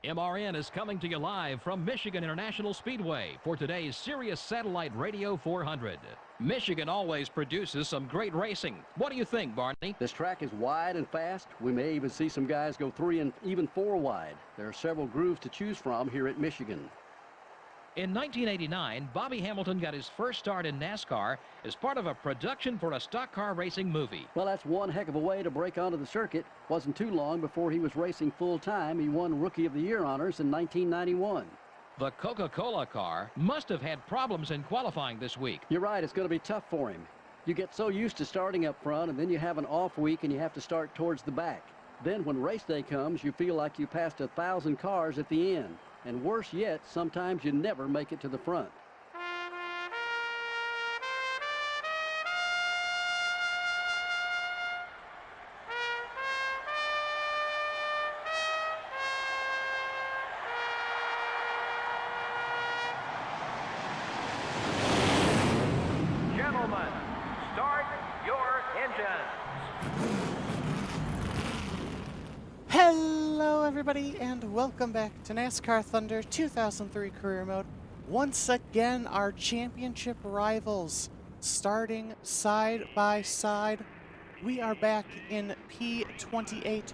MRN is coming to you live from Michigan International Speedway for today's Sirius Satellite Radio 400. Michigan always produces some great racing. What do you think, Barney? This track is wide and fast. We may even see some guys go 3 and even 4 wide. There are several grooves to choose from here at Michigan. In 1989, Bobby Hamilton got his first start in NASCAR as part of a production for a stock car racing movie. Well, that's one heck of a way to break onto the circuit. Wasn't too long before he was racing full-time. He won Rookie of the Year honors in 1991. The Coca-Cola car must have had problems in qualifying this week. You're right, it's going to be tough for him. You get so used to starting up front, and then you have an off week and you have to start towards the back. Then when race day comes, you feel like you passed 1,000 cars at the end. And worse yet, sometimes you never make it to the front. Gentlemen, start your engines. Hello everybody and welcome back to NASCAR Thunder 2003 Career Mode. Once again, our championship rivals starting side by side. We are back in P28.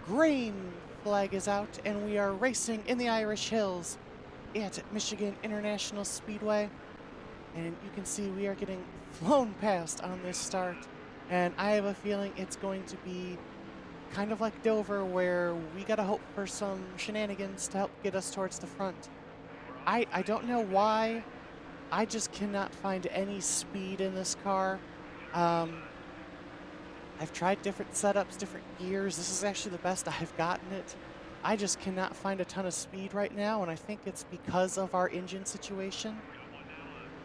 Green flag is out and we are racing in the Irish Hills at Michigan International Speedway. And you can see we are getting flown past on this start. And I have a feeling it's going to be kind of like Dover, where we gotta hope for some shenanigans to help get us towards the front. I don't know why. I just cannot find any speed in this car. I've tried different setups, different gears. This is actually the best I've gotten it. I just cannot find a ton of speed right now, and I think it's because of our engine situation.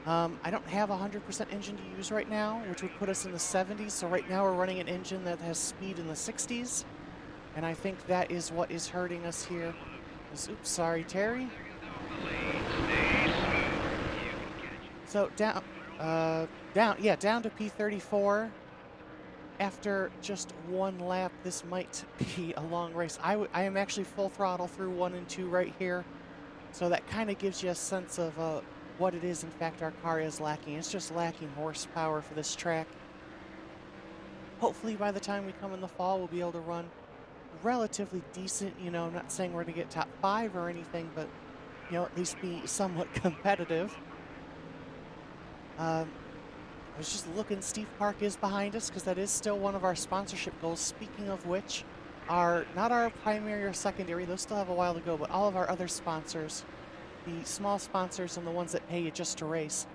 I don't have 100% engine to use right now, which would put us in the 70s. So right now we're running an engine that has speed in the 60s. And I think that is what is hurting us here. Oops, sorry, Terry. So down to P34. After just one lap, this might be a long race. I am actually full throttle through 1 and 2 right here. So that kind of gives you a sense of what it is, in fact, our car is lacking. It's just lacking horsepower for this track. Hopefully by the time we come in the fall, we'll be able to run relatively decent. You know, I'm not saying we're going to get top 5 or anything, but, you know, at least be somewhat competitive. I was just looking, Steve Park is behind us because that is still one of our sponsorship goals. Speaking of which, not our primary or secondary, those still have a while to go, but all of our other sponsors, the small sponsors and the ones that pay you just to race,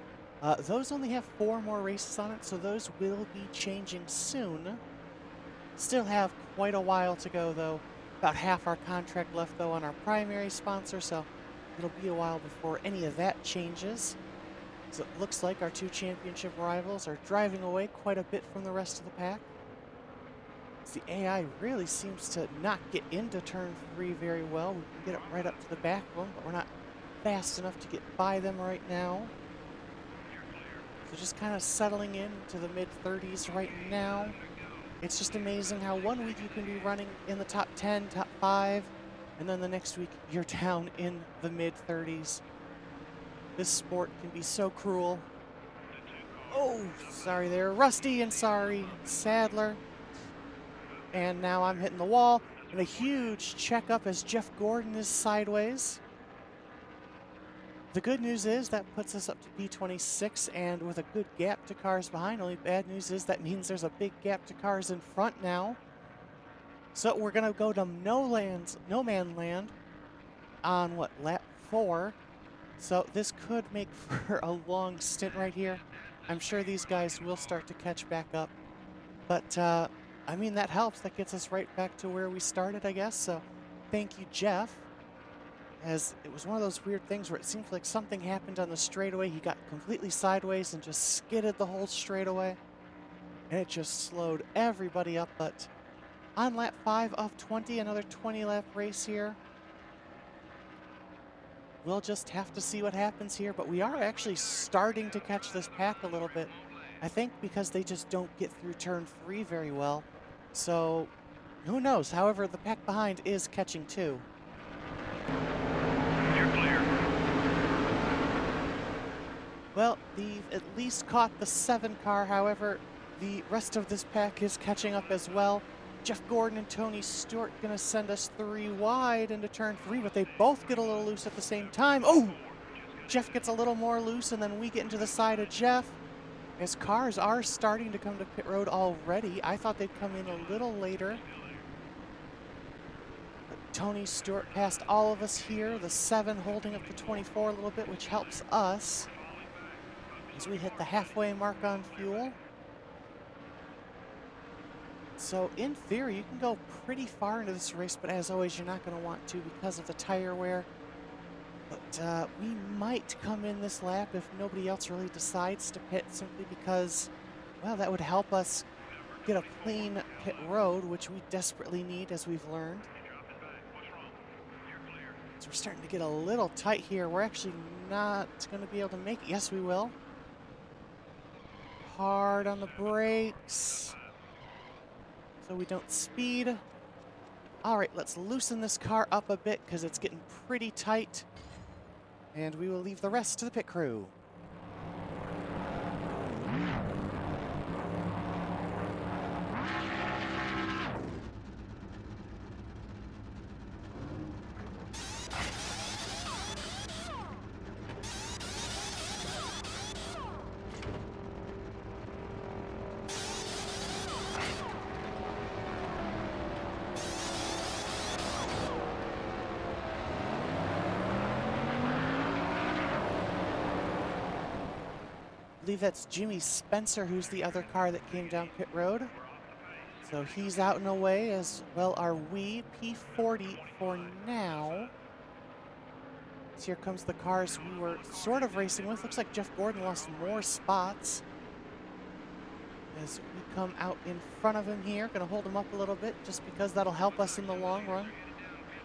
those only have 4 more races on it, so those will be changing soon. Still have quite a while to go, though. About half our contract left, though, on our primary sponsor, so it'll be a while before any of that changes. So it looks like our 2 championship rivals are driving away quite a bit from the rest of the pack. The AI really seems to not get into turn 3 very well. We can get it right up to the back of them, but we're not fast enough to get by them right now. So just kind of settling into the mid-30s right now. It's just amazing how one week you can be running in the top 10, top 5, and then the next week you're down in the mid-30s. This sport can be so cruel. Oh, sorry there, Rusty, and sorry, Sadler. And now I'm hitting the wall, and a huge checkup as Jeff Gordon is sideways. The good news is that puts us up to P26, and with a good gap to cars behind. Only bad news is that means there's a big gap to cars in front now. So we're gonna go to no man land on what, lap 4. So this could make for a long stint right here. I'm sure these guys will start to catch back up, but I mean, that helps. That gets us right back to where we started, I guess. So thank you, Jeff. As it was one of those weird things where it seems like something happened on the straightaway. He got completely sideways and just skidded the whole straightaway. And it just slowed everybody up. But on lap 5 of 20, another 20-lap race here. We'll just have to see what happens here. But we are actually starting to catch this pack a little bit. I think because they just don't get through turn 3 very well. So who knows? However, the pack behind is catching too. Well, they've at least caught the 7 car. However, the rest of this pack is catching up as well. Jeff Gordon and Tony Stewart going to send us 3 wide into turn 3, but they both get a little loose at the same time. Oh! Jeff gets a little more loose, and then we get into the side of Jeff. As cars are starting to come to pit road already. I thought they'd come in a little later. But Tony Stewart passed all of us here. The 7 holding up the 24 a little bit, which helps us as we hit the halfway mark on fuel. So in theory, you can go pretty far into this race, but as always, you're not going to want to because of the tire wear. But we might come in this lap if nobody else really decides to pit, simply because, well, that would help us get a clean pit road, which we desperately need, as we've learned. So we're starting to get a little tight here. We're actually not going to be able to make it. Yes, we will. Hard on the brakes so we don't speed. All right, let's loosen this car up a bit because it's getting pretty tight. And we will leave the rest to the pit crew. I believe that's Jimmy Spencer, who's the other car that came down pit road. So he's out and away, as well are we. P40 for now. So here comes the cars we were sort of racing with. Looks like Jeff Gordon lost more spots as we come out in front of him here. Going to hold him up a little bit just because that'll help us in the long run,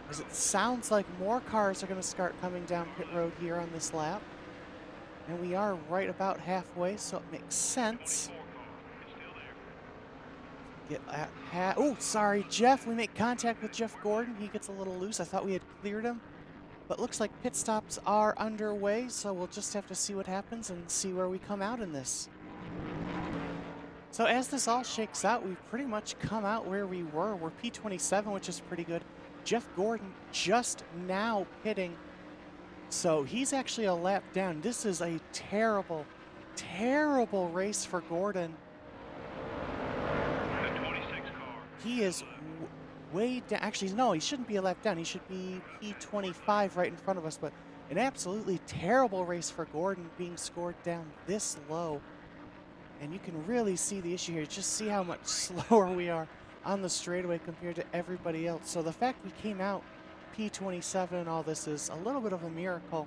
as it sounds like more cars are going to start coming down pit road here on this lap. And we are right about halfway, so it makes sense. Get at oh, sorry, Jeff. We make contact with Jeff Gordon. He gets a little loose. I thought we had cleared him. But looks like pit stops are underway, so we'll just have to see what happens and see where we come out in this. So as this all shakes out, we've pretty much come out where we were. We're P27, which is pretty good. Jeff Gordon just now pitting. So he's actually a lap down. This is a terrible, terrible race for Gordon. He is way down. Actually, no, he shouldn't be a lap down. He should be P25 right in front of us. But an absolutely terrible race for Gordon, being scored down this low. And you can really see the issue here. Just see how much slower we are on the straightaway compared to everybody else. So the fact we came out P27 and all this is a little bit of a miracle.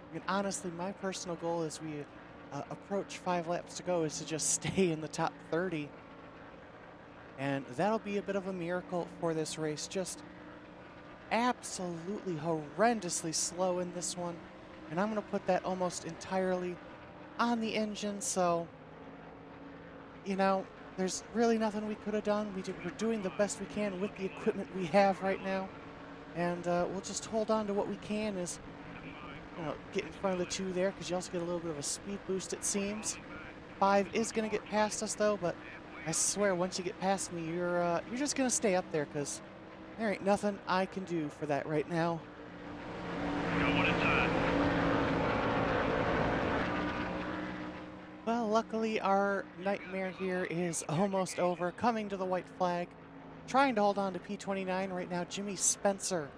I mean, honestly, my personal goal as we approach 5 laps to go is to just stay in the top 30. And that'll be a bit of a miracle for this race. Just absolutely horrendously slow in this one. And I'm going to put that almost entirely on the engine. So, you know, there's really nothing we could have done. We're doing the best we can with the equipment we have right now. And we'll just hold on to what we can as, you know, get in front of the 2 there, because you also get a little bit of a speed boost, it seems. 5 is going to get past us, though, but I swear once you get past me, you're just going to stay up there, because there ain't nothing I can do for that right now. Well, luckily our nightmare here is almost over, coming to the white flag. Trying to hold on to P29 right now. Jimmy Spencer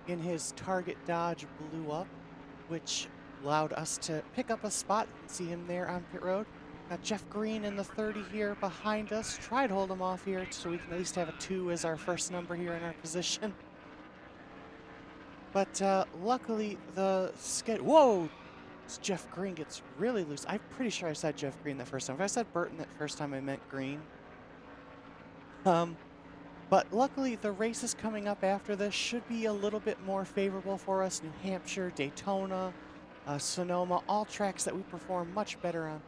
in his Target Dodge blew up, which allowed us to pick up a spot and see him there on pit road. Got Jeff Green in the 30 here behind us. Tried to hold him off here so we can at least have a 2 as our first number here in our position. But luckily the schedule... Whoa! Jeff Green gets really loose. I'm pretty sure I said Jeff Green the first time. If I said Burton that first time, I meant Green. But luckily, the races coming up after this should be a little bit more favorable for us. New Hampshire, Daytona, Sonoma, all tracks that we perform much better on.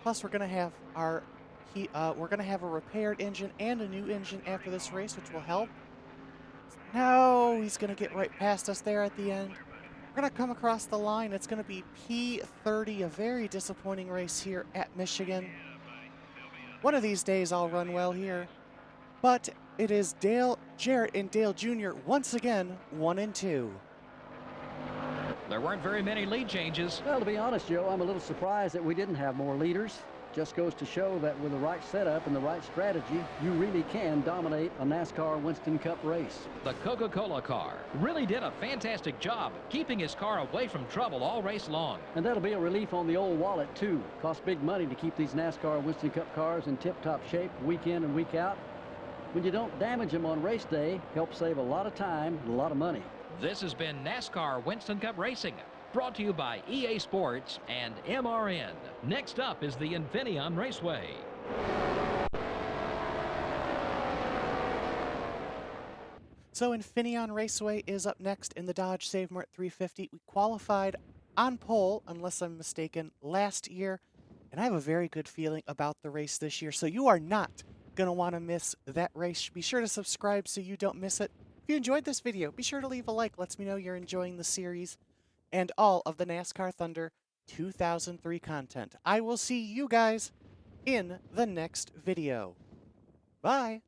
Plus, we're going to have a repaired engine and a new engine after this race, which will help. No, he's going to get right past us there at the end. We're going to come across the line. It's going to be P30, a very disappointing race here at Michigan. One of these days I'll run well here. But it is Jarrett and Dale Jr. once again 1 and 2. There weren't very many lead changes. Well, to be honest, Joe, I'm a little surprised that we didn't have more leaders. Just goes to show that with the right setup and the right strategy, you really can dominate a NASCAR Winston Cup race. The Coca-Cola car really did a fantastic job keeping his car away from trouble all race long. And that'll be a relief on the old wallet, too. Costs big money to keep these NASCAR Winston Cup cars in tip-top shape week in and week out. When you don't damage them on race day, helps save a lot of time and a lot of money. This has been NASCAR Winston Cup Racing, brought to you by EA Sports and MRN. Next up is the Infineon Raceway. So Infineon Raceway is up next in the Dodge Save Mart 350. We qualified on pole, unless I'm mistaken, last year, and I have a very good feeling about the race this year. So you are not going to want to miss that race. Be sure to subscribe so you don't miss it. If you enjoyed this video, be sure to leave a like. Lets me know you're enjoying the series and all of the NASCAR Thunder 2003 content. I will see you guys in the next video. Bye.